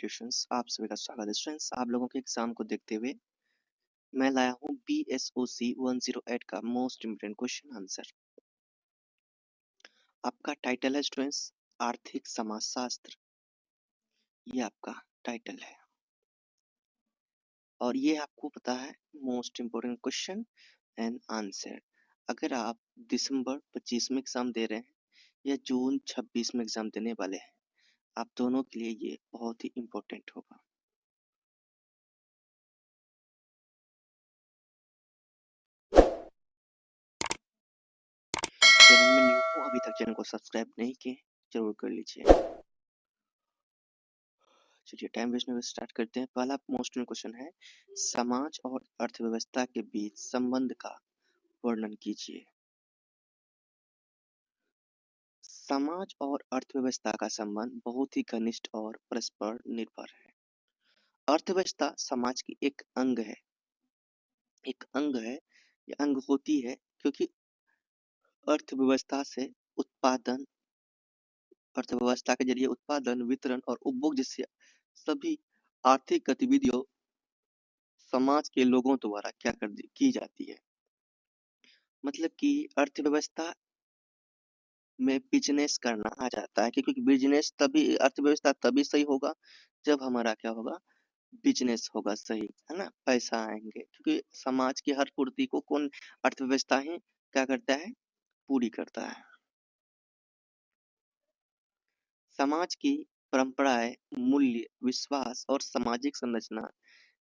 Tuitions आप सभी का स्वागत है स्टूडेंट्स। आप लोगों के एग्जाम को देखते हुए मैं लाया हूँ BSOC 108 का मोस्ट इम्पोर्टेंट क्वेश्चन आंसर। आपका टाइटल है स्टूडेंट्स आर्थिक समाजशास्त्र, ये आपका टाइटल है और ये आपको पता है most important question and answer. अगर आप दिसंबर 25 में एग्जाम दे रहे हैं या जून 26 में एग्जाम देने वाले हैं, आप दोनों के लिए ये बहुत ही इम्पोर्टेंट होगा। चैनल में न्यू हो, अभी तक चैनल को सब्सक्राइब नहीं किए, जरूर कर लीजिए। चलिए टाइम वेस्ट नहीं स्टार्ट करते हैं। पहला मोस्ट क्वेश्चन है, समाज और अर्थव्यवस्था के बीच संबंध का वर्णन कीजिए। समाज और अर्थव्यवस्था का संबंध बहुत ही घनिष्ठ और परस्पर निर्भर है। अर्थव्यवस्था समाज की एक अंग है, ये अंग होती है क्योंकि अर्थव्यवस्था से उत्पादन अर्थव्यवस्था के जरिए उत्पादन, वितरण और उपभोग जैसी सभी आर्थिक गतिविधियों समाज के लोगों द्वारा की जाती है। मतलब कि अर्थव्यवस्था में बिजनेस करना आ जाता है, क्योंकि बिजनेस तभी अर्थव्यवस्था तभी सही होगा जब हमारा क्या होगा, बिजनेस होगा सही, है ना, पैसा आएंगे। क्योंकि समाज की हर पूर्ति को कौन, अर्थव्यवस्था ही क्या करता है, पूरी करता है। समाज की परंपराएं, मूल्य, विश्वास और सामाजिक संरचना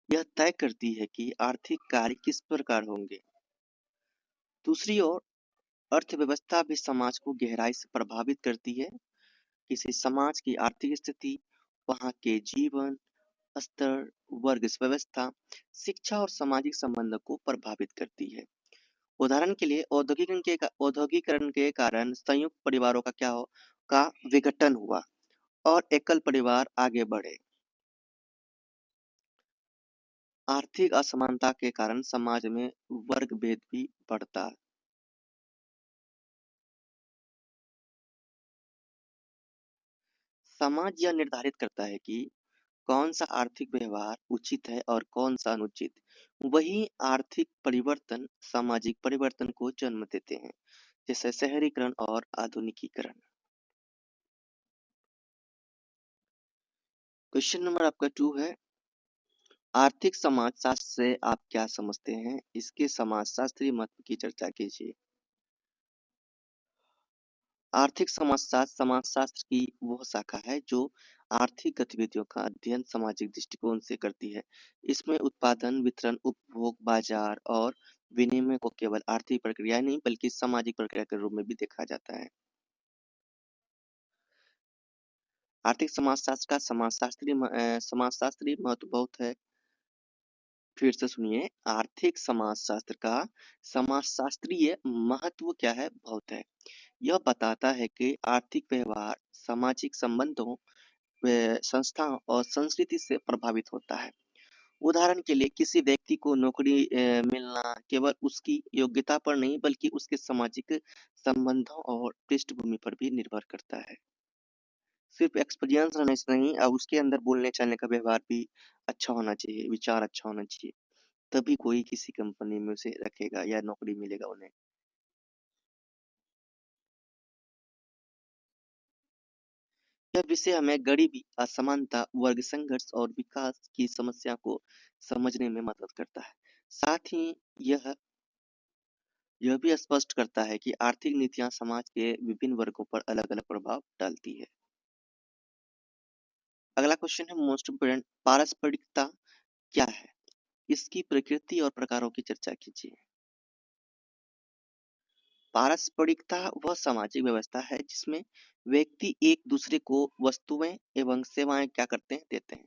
यह तय करती है कि आर्थिक कार्य किस प्रकार होंगे। दूसरी ओर अर्थव्यवस्था भी समाज को गहराई से प्रभावित करती है। किसी समाज की आर्थिक स्थिति, वहां के जीवन स्तर, वर्ग व्यवस्था, शिक्षा और सामाजिक संबंधों को प्रभावित करती है। उदाहरण के लिए औद्योगिकरण के कारण संयुक्त परिवारों का का विघटन हुआ और एकल परिवार आगे बढ़े। आर्थिक असमानता के कारण समाज में वर्ग भेद भी बढ़ता। समाज यह निर्धारित करता है कि कौन सा आर्थिक व्यवहार उचित है और कौन सा अनुचित। वही आर्थिक परिवर्तन सामाजिक परिवर्तन को जन्म देते हैं, जैसे शहरीकरण और आधुनिकीकरण। क्वेश्चन नंबर आपका 2 है, आर्थिक समाजशास्त्र से आप क्या समझते हैं, इसके समाजशास्त्रीय महत्व की चर्चा कीजिए। आर्थिक समाजशास्त्र समाजशास्त्र की वह शाखा है जो आर्थिक गतिविधियों का अध्ययन सामाजिक दृष्टिकोण से करती है। इसमें उत्पादन, वितरण, उपभोग, बाजार और विनिमय को केवल आर्थिक प्रक्रिया नहीं बल्कि सामाजिक प्रक्रिया के रूप में भी देखा जाता है। आर्थिक समाजशास्त्र का समाजशास्त्रीय महत्व बहुत है। फिर से सुनिए, आर्थिक समाजशास्त्र का समाजशास्त्रीय महत्व क्या है, बहुत है। यह बताता है कि आर्थिक व्यवहार सामाजिक संबंधों, संस्थाओं और संस्कृति से प्रभावित होता है। उदाहरण के लिए किसी व्यक्ति को नौकरी मिलना केवल उसकी योग्यता पर नहीं बल्कि उसके सामाजिक संबंधों और पृष्ठभूमि पर भी निर्भर करता है। सिर्फ एक्सपीरियंस रहने से नहीं, अब उसके अंदर बोलने चालने का व्यवहार भी अच्छा होना चाहिए, विचार अच्छा होना चाहिए, तभी कोई किसी कंपनी में उसे रखेगा या नौकरी मिलेगा उन्हें। यह विषय हमें गरीबी, असमानता, वर्ग संघर्ष और विकास की समस्या को समझने में मदद करता है। साथ ही यह यह भी स्पष्ट करता है कि आर्थिक नीतियां समाज के विभिन्न वर्गों पर अलग-अलग प्रभाव डालती है। अगला क्वेश्चन है मोस्ट इम्पोर्टेंट, पारस्परिकता क्या है, इसकी प्रकृति और प्रकारों की चर्चा कीजिए। पारस्परिकता वह सामाजिक व्यवस्था है जिसमें व्यक्ति एक दूसरे को वस्तुएं एवं सेवाएं क्या करते हैं, देते हैं।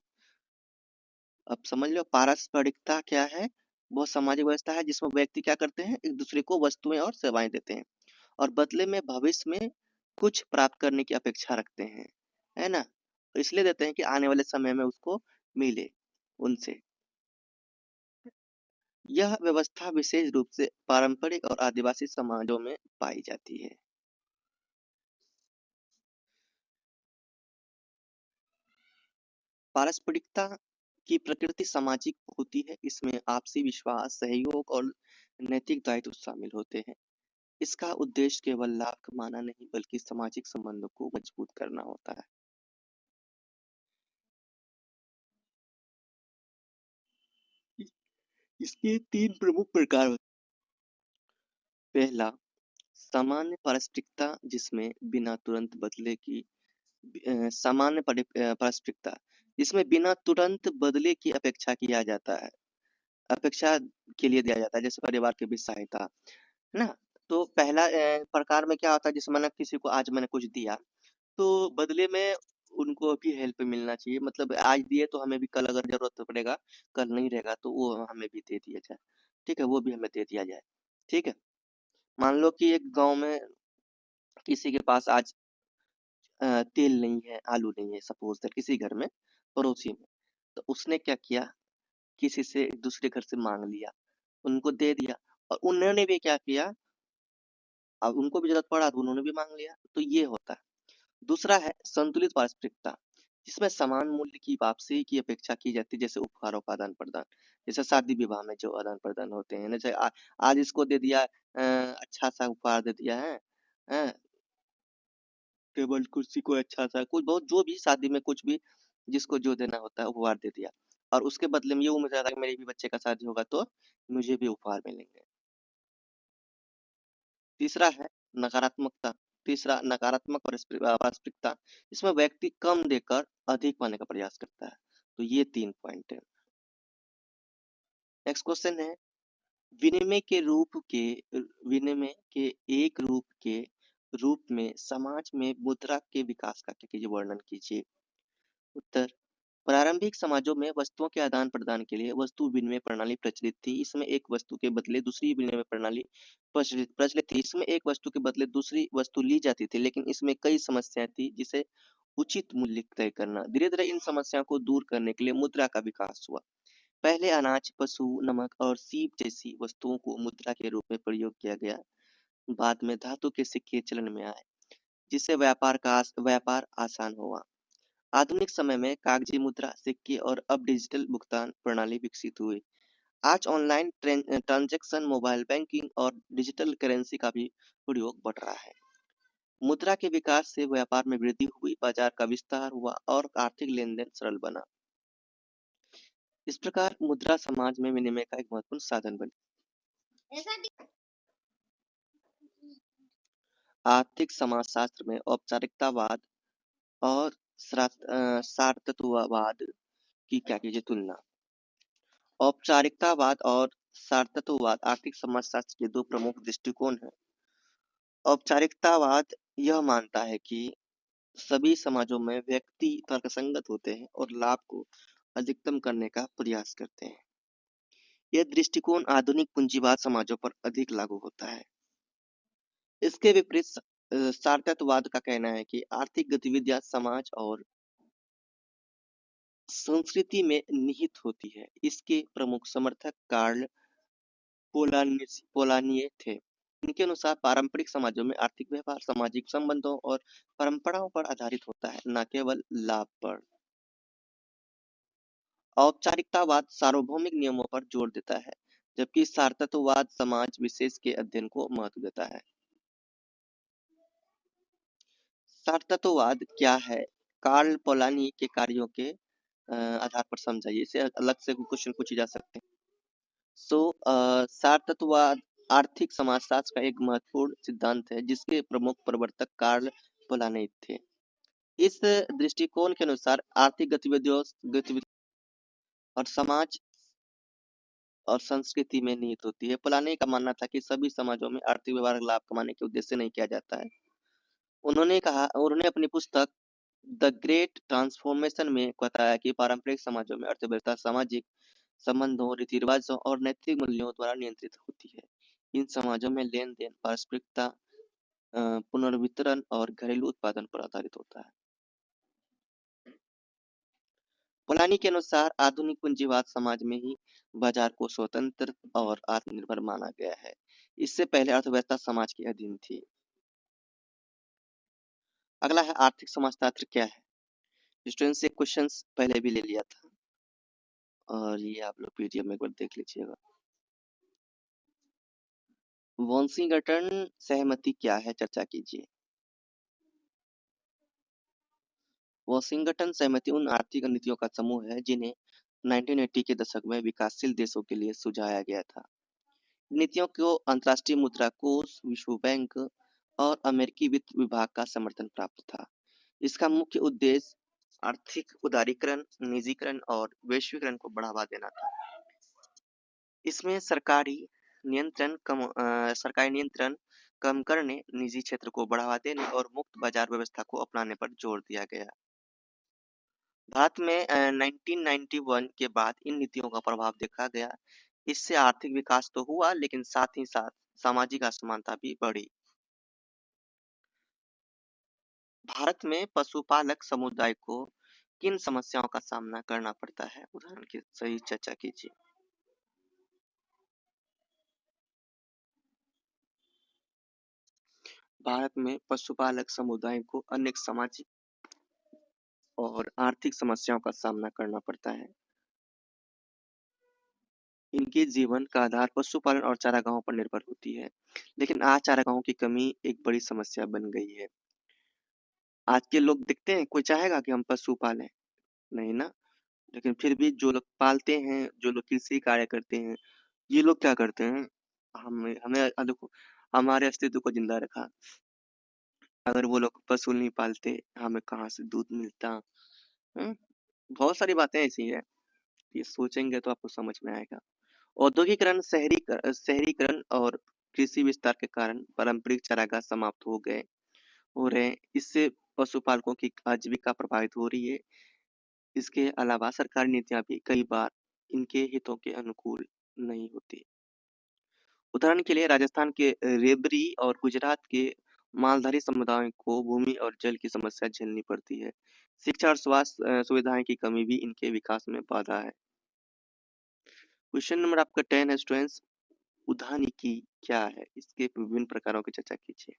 अब समझ लो पारस्परिकता क्या है, वह सामाजिक व्यवस्था है जिसमें व्यक्ति क्या करते हैं, एक दूसरे को वस्तुएं और सेवाएं देते हैं और बदले में भविष्य में कुछ प्राप्त करने की अपेक्षा रखते हैं, है ना। इसलिए देते हैं कि आने वाले समय में उसको मिले उनसे। यह व्यवस्था विशेष रूप से पारंपरिक और आदिवासी समाजों में पाई जाती है। पारस्परिकता की प्रकृति सामाजिक होती है। इसमें आपसी विश्वास, सहयोग और नैतिक दायित्व शामिल होते हैं। इसका उद्देश्य केवल लाभ कमाना नहीं बल्कि सामाजिक संबंधों को मजबूत करना होता है। इसके 3 प्रमुख प्रकार होते हैं। पहला, सामान्य पारस्परिकता, जिसमें बिना तुरंत बदले की पारस्परिकता, जिसमें बिना तुरंत बदले की अपेक्षा किया जाता है, अपेक्षा के लिए दिया जाता है, जैसे परिवार के बीच सहायता, है ना? तो पहला प्रकार में क्या होता है, जैसे मैंने किसी को आज मैंने कुछ दिया, तो बदले में उनको भी हेल्प मिलना चाहिए। मतलब आज दिए तो हमें भी कल अगर जरूरत पड़ेगा, कल नहीं रहेगा तो वो हमें भी दे दिया जाए। ठीक है, वो भी हमें दे दिया जाए। ठीक है, मान लो कि एक गांव में किसी के पास आज तेल नहीं है, आलू नहीं है, सपोज दैट किसी घर में, पड़ोसी में, तो उसने क्या किया, किसी से दूसरे घर से मांग लिया, उनको दे दिया, और उन्होंने भी क्या किया, अब उनको भी जरूरत पड़ा तो उन्होंने भी मांग लिया, तो ये होता है। दूसरा है संतुलित पारस्परिकता, जिसमें समान मूल्य की वापसी की अपेक्षा की जाती है, जैसे उपहारों का आदान प्रदान, जैसे शादी विवाह में जो आदान प्रदान होते हैं, जैसे आज इसको दे दिया, अच्छा सा उपहार दे दिया है, हैं? टेबल कुर्सी को अच्छा सा कुछ बहुत, जो भी शादी में कुछ भी जिसको जो देना होता है उपहार दे दिया, और उसके बदले में ये उम्मीद रहा था कि मेरे भी बच्चे का शादी होगा तो मुझे भी उपहार मिलेंगे। तीसरा है नकारात्मकता, तीसरा नकारात्मक पारस्परिकता, इसमें व्यक्ति कम देकर अधिक पाने का प्रयास करता है। तो ये 3 पॉइंट है। नेक्स्ट क्वेश्चन है, विनिमय के रूप के विनिमय के एक रूप के रूप में समाज में मुद्रा के विकास का क्या कीजिए, वर्णन कीजिए। उत्तर, प्रारंभिक समाजों में वस्तुओं के आदान प्रदान के लिए वस्तु विनिमय प्रणाली प्रचलित थी। इसमें एक वस्तु के बदले दूसरी विनिमय प्रणाली प्रचलित प्रचलित थी। इसमें एक वस्तु के बदले दूसरी वस्तु ली जाती थी, लेकिन इसमें कई समस्याएं थी, जिसे उचित मूल्य तय करना। धीरे धीरे इन समस्याओं को दूर करने के लिए मुद्रा का विकास हुआ। पहले अनाज, पशु, नमक और सीप जैसी वस्तुओं को मुद्रा के रूप में प्रयोग किया गया। बाद में धातु के सिक्के चलन में आए, जिससे व्यापार आसान हुआ। आधुनिक समय में कागजी मुद्रा, सिक्के और अब डिजिटल भुगतान प्रणाली विकसित हुई। आज ऑनलाइन ट्रांजैक्शन, मोबाइल बैंकिंग और डिजिटल करेंसी का भी प्रयोग बढ़ रहा है। मुद्रा के विकास से व्यापार में वृद्धि हुई, बाजार का विस्तार हुआ और आर्थिक लेनदेन सरल बना। इस प्रकार मुद्रा समाज में विनिमय का एक महत्वपूर्ण साधन बनी। आर्थिक समाजशास्त्र में औपचारिकतावाद और सारतत्ववाद की क्या कीजिए तुलना। औपचारिकतावाद और सारतत्ववाद आर्थिक समाजशास्त्र के 2 प्रमुख दृष्टिकोण हैं। औपचारिकतावाद यह मानता है कि सभी समाजों में व्यक्ति तर्कसंगत होते हैं और लाभ को अधिकतम करने का प्रयास करते हैं। यह दृष्टिकोण आधुनिक पूंजीवाद समाजों पर अधिक लागू होता है। इसके विपरीत सारतत्ववाद का कहना है कि आर्थिक गतिविधियां समाज और संस्कृति में निहित होती है। इसके प्रमुख समर्थक कार्ल पोलानिये थे। इनके अनुसार पारंपरिक समाजों में आर्थिक व्यवहार सामाजिक संबंधों और परंपराओं पर आधारित होता है, न केवल लाभ पर। औपचारिकतावाद सार्वभौमिक नियमों पर जोर देता है, जबकि सारतत्ववाद समाज विशेष के अध्ययन को महत्व देता है। सारतत्ववाद क्या है? कार्ल पोलानी के कार्यों के आधार पर समझाइए। इसे अलग से क्वेश्चन पूछे जा सकते हैं। सारतत्ववाद आर्थिक समाजशास्त्र का एक महत्वपूर्ण सिद्धांत है, जिसके प्रमुख प्रवर्तक कार्ल पोलानी थे। इस दृष्टिकोण के अनुसार आर्थिक गतिविधि और समाज और संस्कृति में निहित होती है। पोलानी का मानना था कि सभी समाजों में आर्थिक व्यवहार लाभ कमाने के उद्देश्य से नहीं किया जाता है। उन्होंने अपनी पुस्तक द ग्रेट ट्रांसफॉर्मेशन में बताया कि पारंपरिक समाजों में अर्थव्यवस्था सामाजिक संबंधों, रीति रिवाजों और नैतिक मूल्यों द्वारा नियंत्रित होती है। इन समाजों में लेन देन पारस्परिकता, पुनर्वितरण और घरेलू उत्पादन पर आधारित होता है। पोलानी के अनुसार आधुनिक पूंजीवाद समाज में ही बाजार को स्वतंत्र और आत्मनिर्भर माना गया है। इससे पहले अर्थव्यवस्था समाज के अधीन थी। अगला है आर्थिक समाजशास्त्र क्या है। स्टूडेंट्स से क्वेश्चंस पहले भी ले लिया था और ये आप लोग पीडीएफ में एक बार देख लीजिएगा। वॉशिंगटन सहमति क्या है, चर्चा कीजिए। वॉशिंगटन सहमति उन आर्थिक नीतियों का समूह है जिन्हें 1980 के दशक में विकासशील देशों के लिए सुझाया गया था। नीतियों को अंतर्राष्ट्रीय मुद्रा कोष, विश्व बैंक और अमेरिकी वित्त विभाग का समर्थन प्राप्त था। इसका मुख्य उद्देश्य आर्थिक उदारीकरण, निजीकरण और वैश्वीकरण को बढ़ावा देना था। इसमें सरकारी नियंत्रण कम करने, निजी क्षेत्र को बढ़ावा देने और मुक्त बाजार व्यवस्था को अपनाने पर जोर दिया गया। भारत में 1991 के बाद इन नीतियों का प्रभाव देखा गया। इससे आर्थिक विकास तो हुआ, लेकिन साथ ही साथ सामाजिक असमानता भी बढ़ी। भारत में पशुपालक समुदाय को किन समस्याओं का सामना करना पड़ता है, उदाहरण की सही चर्चा कीजिए। भारत में पशुपालक समुदाय को अनेक सामाजिक और आर्थिक समस्याओं का सामना करना पड़ता है। इनके जीवन का आधार पशुपालन और चारागाहों पर निर्भर होती है, लेकिन आज चारागाहों की कमी एक बड़ी समस्या बन गई है। आज के लोग देखते हैं, कोई चाहेगा कि हम पशु पालें? नहीं ना। लेकिन फिर भी जो लोग पालते हैं, जो लोग कृषि कार्य करते हैं, ये लोग क्या करते हैं, हमें हमें देखो, हमारे अस्तित्व को जिंदा रखा। अगर वो लोग पशु नहीं पालते, हमें कहाँ से दूध मिलता? हम्म, बहुत सारी बातें ऐसी है, ये सोचेंगे तो आपको समझ में आएगा। औद्योगिकरण, शहरीकरण और कृषि विस्तार के कारण पारंपरिक चारागाह समाप्त हो रहे हैं। इससे पशुपालकों की आजीविका प्रभावित हो रही है। इसके अलावा सरकारी नीतियां भी कई बार इनके हितों के अनुकूल नहीं होती। उदाहरण के लिए राजस्थान के रेबरी और गुजरात के मालधारी समुदायों को भूमि और जल की समस्या झेलनी पड़ती है। शिक्षा और स्वास्थ्य सुविधाएं की कमी भी इनके विकास में बाधा है। क्वेश्चन नंबर आपका 10 है स्टूडेंट्स, उद्यानिकी क्या है, इसके विभिन्न प्रकारों की चर्चा कीजिए।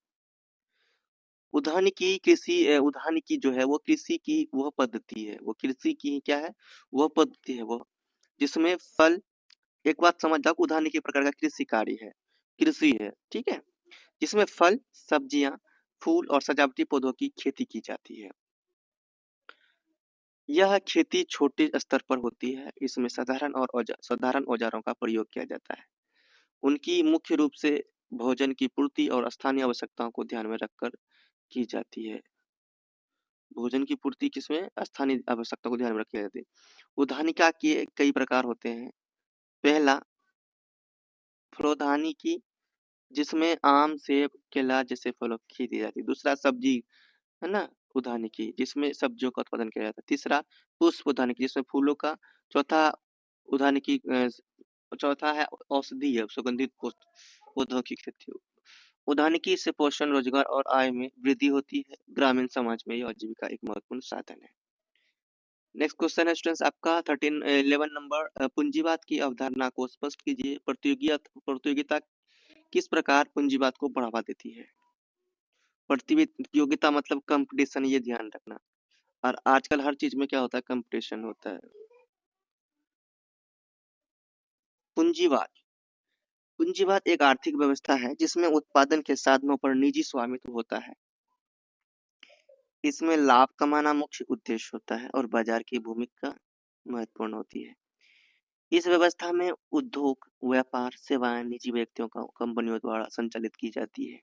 उद्यानिकी जो है वो कृषि की वह पद्धति है, वो कृषि की क्या है, वह पद्धति है वो, जिसमें फल, एक बात समझ जाओ, उद्यानिकी प्रकार का कृषि कार्य है, कृषि है, ठीक है, जिसमें फल, सब्जियां, फूल और सजावटी पौधों की खेती की जाती है। यह खेती छोटे स्तर पर होती है। इसमें साधारण औजारों का प्रयोग किया जाता है। उनकी मुख्य रूप से भोजन की पूर्ति और स्थानीय आवश्यकताओं को ध्यान में रखकर की जाती है। भोजन की पूर्ति किसमें, स्थानीय आवश्यकता को ध्यान में रखी जाती है। उद्यानिका के कई प्रकार होते हैं। पहला, फलोद्यानिकी, जिसमें आम, सेब, केला जैसे फलों की खेती जाती है। दूसरा, सब्जी, है ना, उद्यानिकी, जिसमें सब्जियों का उत्पादन किया जाता है। तीसरा, पुष्प उद्यानिकी, जिसमें फूलों का। चौथा, उद्यानिकी चौथा है औषधीय सुगंधित पौधों की खेती। उद्यानिकी से पोषण, रोजगार और आय में वृद्धि होती है। ग्रामीण समाज में यह आजीविका एक महत्वपूर्ण साधन है। नेक्स्ट क्वेश्चन है स्टूडेंट्स आपका 11 नंबर, पूंजीवाद की अवधारणा को स्पष्ट कीजिए। प्रतियोगिता किस प्रकार पूंजीवाद को बढ़ावा देती है? प्रतियोगिता मतलब कंपटीशन, ये ध्यान रखना। और आजकल हर चीज में क्या होता है, कंपटीशन होता है। पूंजीवाद पूंजीवाद एक आर्थिक व्यवस्था है जिसमें उत्पादन के साधनों पर निजी स्वामित्व होता है। इसमें लाभ कमाना मुख्य उद्देश्य होता है और बाजार की भूमिका महत्वपूर्ण होती है। इस व्यवस्था में उद्योग, व्यापार, सेवाएं निजी व्यक्तियों का कंपनियों द्वारा संचालित की जाती है।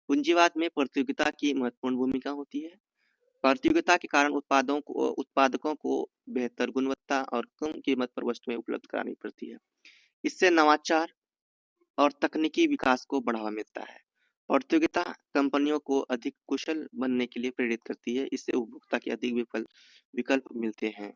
पूंजीवाद में प्रतियोगिता की महत्वपूर्ण भूमिका होती है। प्रतियोगिता के कारण उत्पादकों को बेहतर गुणवत्ता और कम कीमत पर वस्तुएं उपलब्ध करानी पड़ती है। इससे नवाचार और तकनीकी विकास को बढ़ावा मिलता है। प्रतियोगिता कंपनियों को अधिक कुशल बनने के लिए प्रेरित करती है। इससे उपभोक्ता के अधिक विकल्प मिलते हैं।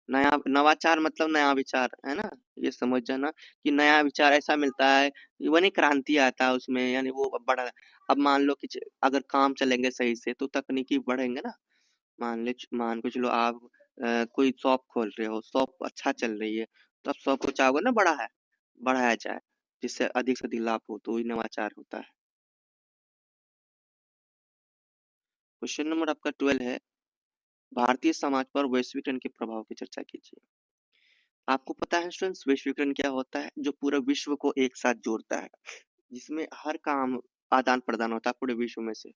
नया नवाचार मतलब नया विचार, है ना, ये समझ जाना कि नया विचार ऐसा मिलता है, वो नहीं क्रांति आता है उसमें, यानी वो बड़ा। अब मान लो कि अगर काम चलेंगे सही से तो तकनीकी बढ़ेंगे ना। मान के चलो आप कोई शॉप खोल रहे हो, शॉप अच्छा चल रही है, तो आप शॉप को चाहोगे ना बढ़ाया जाए, जिससे अधिक से अधिक लाभ हो, तो वही नवाचार होता है। क्वेश्चन नंबर आपका 12 है, भारतीय समाज पर वैश्वीकरण के प्रभाव की चर्चा कीजिए। आपको पता है स्टूडेंट्स वैश्वीकरण क्या होता है? जो पूरा विश्व को एक साथ जोड़ता है, जिसमें हर काम आदान प्रदान होता है पूरे विश्व में से।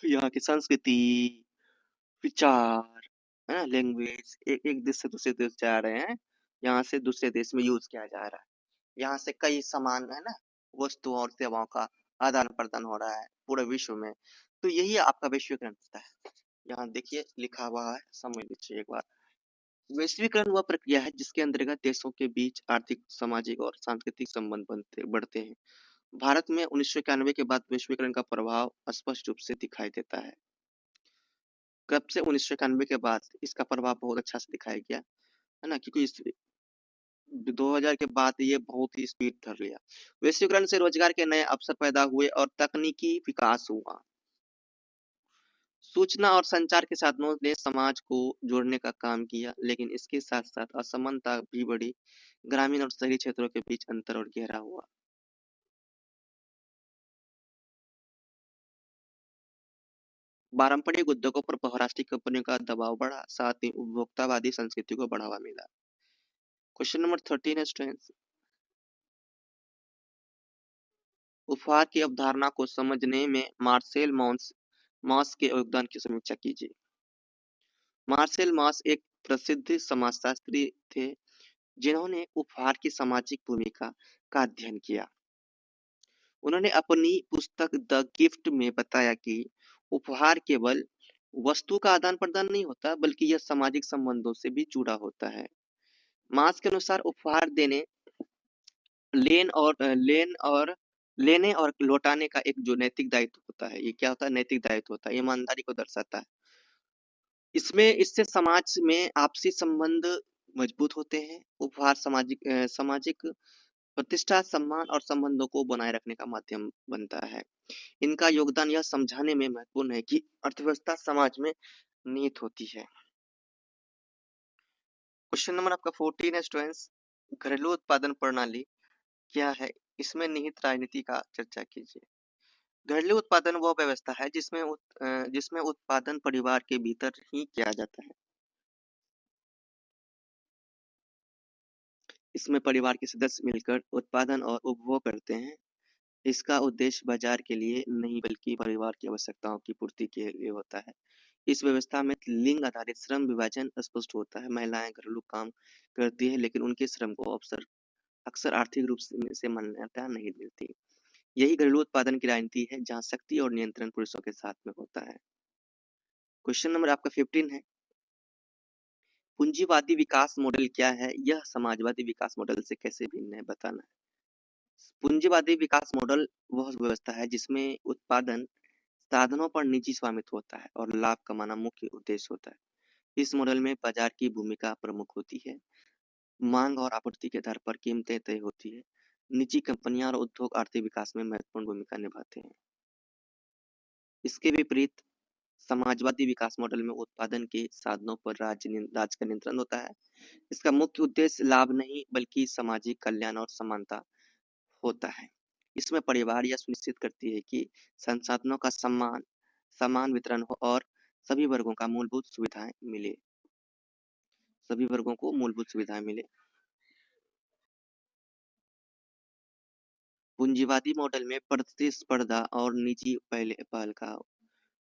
यहाँ की संस्कृति, विचार, है ना, लैंग्वेज एक एक देश से दूसरे देश जा रहे हैं, यहाँ से दूसरे देश में यूज किया जा रहा है। यहाँ से कई सामान, है ना, वस्तुओं और सेवाओं का आदान प्रदान हो रहा है पूरे विश्व में। तो यही आपका वैश्वीकरण होता है। यहाँ देखिए लिखा हुआ है, समझ लीजिए एक बार। वैश्वीकरण वह प्रक्रिया है जिसके अंतर्गत देशों के बीच आर्थिक, सामाजिक और सांस्कृतिक संबंध बढ़ते हैं। भारत में 1991 के बाद वैश्वीकरण का प्रभाव स्पष्ट रूप से दिखाई देता है। कब से? 1991 के बाद इसका प्रभाव बहुत अच्छा से दिखाया गया, है ना, क्योंकि इस 2000 के बाद ये बहुत ही स्पीड धर लिया। वैश्वीकरण से रोजगार के नए अवसर पैदा हुए और तकनीकी विकास हुआ। सूचना और संचार के साधनों ने समाज को जोड़ने का काम किया, लेकिन इसके साथ साथ असमानता भी बढ़ी। ग्रामीण और शहरी क्षेत्रों के बीच अंतर और गहरा हुआ। पारंपरिक उद्योगों पर बहुराष्ट्रीय कंपनियों का दबाव बढ़ा, साथ ही उपभोक्तावादी संस्कृति को बढ़ावा मिला। क्वेश्चन नंबर 13 है स्टूडेंट्स, उपहार की अवधारणा को समझने में मार्सेल मॉस के योगदान की समीक्षा कीजिए। मार्सेल मॉस एक प्रसिद्ध समाजशास्त्री थे जिन्होंने उपहार की सामाजिक भूमिका का अध्ययन किया। उन्होंने अपनी पुस्तक द गिफ्ट में बताया कि उपहार केवल वस्तु का आदान प्रदान नहीं होता, बल्कि यह सामाजिक संबंधों से भी जुड़ा होता है। मार्क्स के अनुसार उपहार देने, लेन और लेने और लौटाने का एक जो नैतिक दायित्व होता है, ये क्या होता है? नैतिक दायित्व होता है, ईमानदारी को दर्शाता है। इससे समाज में आपसी संबंध मजबूत होते हैं। उपहार सामाजिक प्रतिष्ठा, सम्मान और संबंधों को बनाए रखने का माध्यम बनता है। इनका योगदान यह समझाने में महत्वपूर्ण है कि अर्थव्यवस्था समाज में निहित होती है। क्वेश्चन नंबर आपका 14 है स्टूडेंट्स, घरेलू उत्पादन प्रणाली क्या है? इसमें निहित राजनीति का चर्चा कीजिए। घरेलू उत्पादन वह व्यवस्था है जिसमें उत्पादन परिवार के भीतर ही किया जाता है। इसमें परिवार के सदस्य मिलकर उत्पादन और उपभोग करते हैं। इसका उद्देश्य बाजार के लिए नहीं, बल्कि परिवार की आवश्यकताओं की पूर्ति के लिए होता है। इस व्यवस्था में लिंग आधारित श्रम विभाजन स्पष्ट होता है। महिलाएं घरेलू काम करती है, लेकिन उनके श्रम को अक्सर आर्थिक रूप से मान्यता नहीं मिलती। यही घरेलू उत्पादन की राजनीति है, जहां शक्ति और नियंत्रण पुरुषों के साथ में होता है। क्वेश्चन नंबर आपका 15 है, पूंजीवादी विकास मॉडल क्या है? यह समाजवादी विकास मॉडल से कैसे भिन्न है, बताना है। पूंजीवादी विकास मॉडल वह व्यवस्था है जिसमें उत्पादन साधनों पर निजी स्वामित्व होता है और लाभ कमाना मुख्य उद्देश्य होता है। इस मॉडल में बाजार की भूमिका प्रमुख होती है। मांग और आपूर्ति के आधार पर कीमतें तय होती है। निजी कंपनियां और उद्योग आर्थिक विकास में महत्वपूर्ण भूमिका निभाते हैं। इसके विपरीत समाजवादी विकास मॉडल में उत्पादन के साधनों पर राज्य का नियंत्रण होता है। इसका मुख्य उद्देश्य लाभ नहीं, बल्कि सामाजिक कल्याण और समानता होता है। इसमें परिवार यह सुनिश्चित करती है कि संसाधनों का समान वितरण हो और सभी वर्गों का मूलभूत सुविधाएं मिले। सभी वर्गों को मूलभूत सुविधाएं मिले। पूंजीवादी मॉडल में प्रतिस्पर्धा और निजी पहल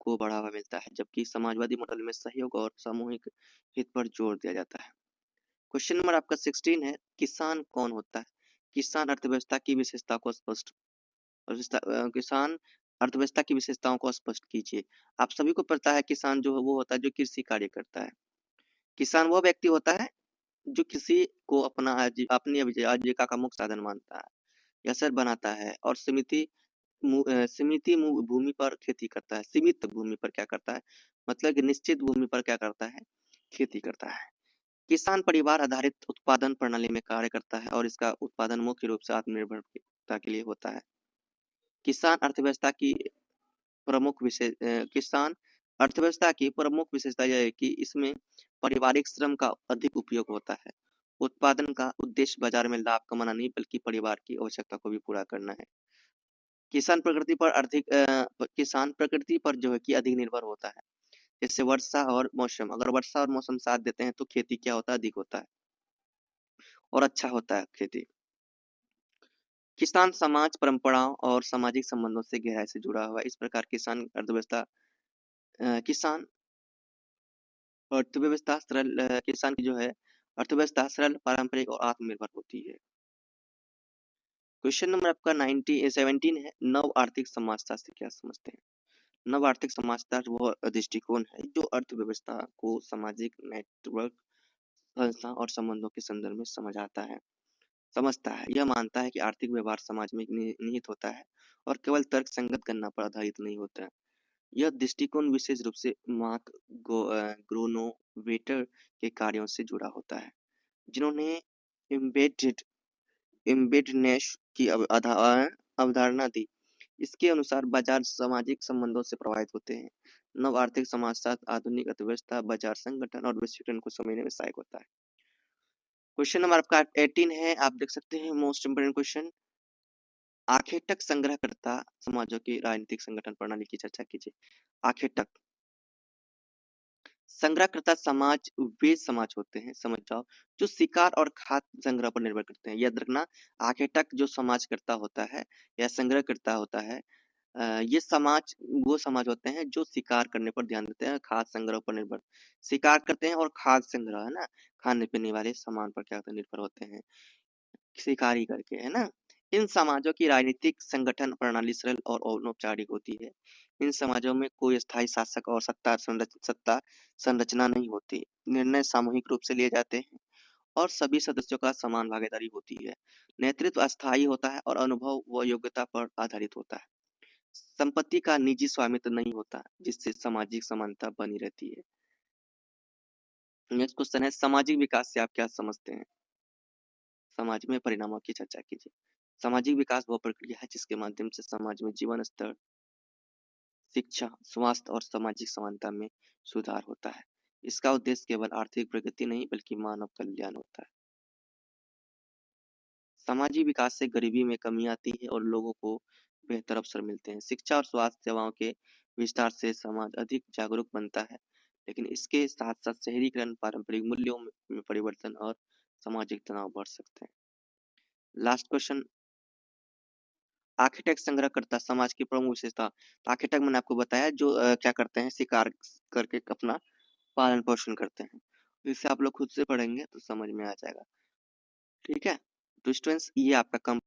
को बढ़ावा मिलता है, जबकि समाजवादी मॉडल में सहयोग और सामूहिक हित पर जोर दिया जाता है। क्वेश्चन नंबर आपका 16 है, किसान कौन होता है? किसान अर्थव्यवस्था की विशेषता को स्पष्ट किसान अर्थव्यवस्था की विशेषताओं को स्पष्ट कीजिए। आप सभी को पता है किसान जो है वो होता है जो कृषि कार्य करता है। किसान वह व्यक्ति होता है जो किसी को अपनी आजीविका का मुख्य साधन मानता है या सर बनाता है और भूमि पर खेती करता है। सीमित भूमि पर क्या करता है, मतलब कि निश्चित भूमि पर क्या करता है, खेती करता है। किसान परिवार आधारित उत्पादन प्रणाली में कार्य करता है और इसका उत्पादन मुख्य रूप से आत्मनिर्भरता के लिए होता है। किसान अर्थव्यवस्था की किसान अर्थव्यवस्था की प्रमुख विशेषता यह है कि इसमें पारिवारिक श्रम का अधिक उपयोग होता है। उत्पादन का उद्देश्य बाजार में लाभ कमाना नहीं, बल्कि परिवार की आवश्यकता को भी पूरा करना है। किसान प्रकृति पर जो है कि अधिक निर्भर होता है। जैसे वर्षा और मौसम, अगर वर्षा और मौसम साथ देते हैं तो खेती क्या होता है, अधिक होता है और अच्छा होता है खेती। किसान समाज, परंपराओं और सामाजिक संबंधों से गहराई से जुड़ा हुआ है। इस प्रकार किसान किसान की जो है अर्थव्यवस्था सरल, पारंपरिक और आत्मनिर्भर होती है। क्वेश्चन नंबर आपका 17 है, नव आर्थिक समाजशास्त्र क्या समझते हैं? नव आर्थिक समाजशास्त्र वो दृष्टिकोण है जो अर्थव्यवस्था को सामाजिक नेटवर्क, संस्था और संबंधों के संदर्भ में समझता है। यह मानता है कि आर्थिक व्यवहार समाज में निहित होता है और केवल तर्क संगत गणना पर आधारित नहीं होता है। यह दृष्टिकोण विशेष रूप से मार्क ग्रोनोवेटर के कार्यों से जुड़ा होता है, जिन्होंने एम्बेडेड एम्बेडनेस की अवधारणा दी। इसके अनुसार बाजार सामाजिक संबंधों से प्रभावित होते हैं। नव आर्थिक समाजशास्त्र आधुनिक अर्थव्यवस्था, बाजार संगठन और वैश्वीकरण को समझने में सहायक होता है। क्वेश्चन नंबर आपका 18 है, आप देख सकते हैं मोस्ट इंपोर्टेंट क्वेश्चन। आखेटक संग्रहकर्ता समाजों की राजनीतिक संगठन प्रणाली की चर्चा कीजिए। आखेटक संग्रहकर्ता समाज वे समाज होते हैं, समझ जाओ, जो शिकार और खाद्य संग्रह पर निर्भर करते हैं। याद रखना, आखेटक जो समाज करता होता है या संग्रह करता होता है, ये समाज वो समाज होते हैं जो शिकार करने पर ध्यान देते हैं, खाद्य संग्रह पर निर्भर शिकार करते हैं और खाद्य संग्रह, है ना, खाने पीने वाले सामान पर क्या होते हैं, निर्भर होते हैं शिकारी करके, है ना। इन समाजों की राजनीतिक संगठन प्रणाली सरल और अनौपचारिक होती है। इन समाजों में कोई स्थायी शासक और सत्ता संरचना नहीं होती। निर्णय सामूहिक रूप से लिए जाते हैं और सभी सदस्यों का समान भागीदारी होती है। नेतृत्व अस्थायी होता है और अनुभव व योग्यता पर आधारित होता है। संपत्ति का निजी स्वामित्व नहीं होता, जिससे सामाजिक समानता बनी रहती है। नेक्स्ट क्वेश्चन है, सामाजिक विकास से आप क्या समझते हैं? समाज में परिणामों की चर्चा कीजिए। सामाजिक विकास वह प्रक्रिया है जिसके माध्यम से समाज में जीवन स्तर, शिक्षा, स्वास्थ्य और सामाजिक समानता में सुधार होता है। इसका उद्देश्य केवल आर्थिक प्रगति नहीं बल्कि मानव कल्याण होता है। सामाजिक विकास से गरीबी में कमी आती है और लोगों को बेहतर अवसर मिलते हैं। शिक्षा और स्वास्थ्य सेवाओं के विस्तार से समाज अधिक जागरूक बनता है, लेकिन इसके साथ साथ शहरीकरण, पारंपरिक मूल्यों में परिवर्तन और सामाजिक तनाव बढ़ सकते हैं। लास्ट क्वेश्चन, आर्किटेक्ट संग्रहकर्ता समाज की प्रमुख विशेषता। तो आर्किटेक्ट मैंने आपको बताया जो क्या करते हैं, शिकार करके अपना पालन पोषण करते हैं। इससे आप लोग खुद से पढ़ेंगे तो समझ में आ जाएगा, ठीक है। तो स्टूडेंट्स, ये आपका कम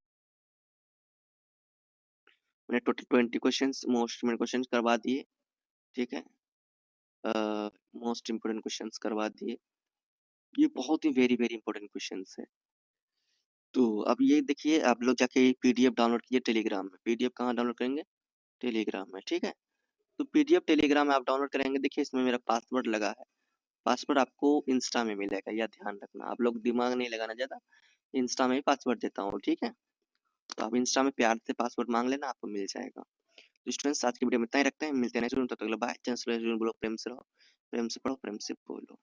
मैंने total 20 questions most important questions करवा दिए, ठीक है। मोस्ट इंपोर्टेंट क्वेश्चंस करवा दिए। ये बहुत ही वेरी वेरी इंपोर्टेंट क्वेश्चंस है। तो अब ये देखिए, आप लोग जाके पीडीएफ डाउनलोड कीजिए टेलीग्राम में। पीडीएफ कहाँ डाउनलोड करेंगे? टेलीग्राम में, ठीक है। तो पीडीएफ टेलीग्राम में आप डाउनलोड करेंगे, देखिए इसमें मेरा पासवर्ड लगा है। पासवर्ड आपको इंस्टा में मिलेगा, यह ध्यान रखना। आप लोग दिमाग नहीं लगाना ज्यादा, इंस्टा में ही पासवर्ड देता हूँ, ठीक है। तो आप इंस्टा में प्यार से पासवर्ड मांग लेना, आपको मिल जाएगा। तो स्टूडेंट्स, आज की वीडियो में इतना ही रखते हैं, मिलते हैं नेक्स्ट वीडियो में। तब तक के लिए बाय। बोलो, प्रेम से रहो, प्रेम से पढ़ो, प्रेम से बोलो।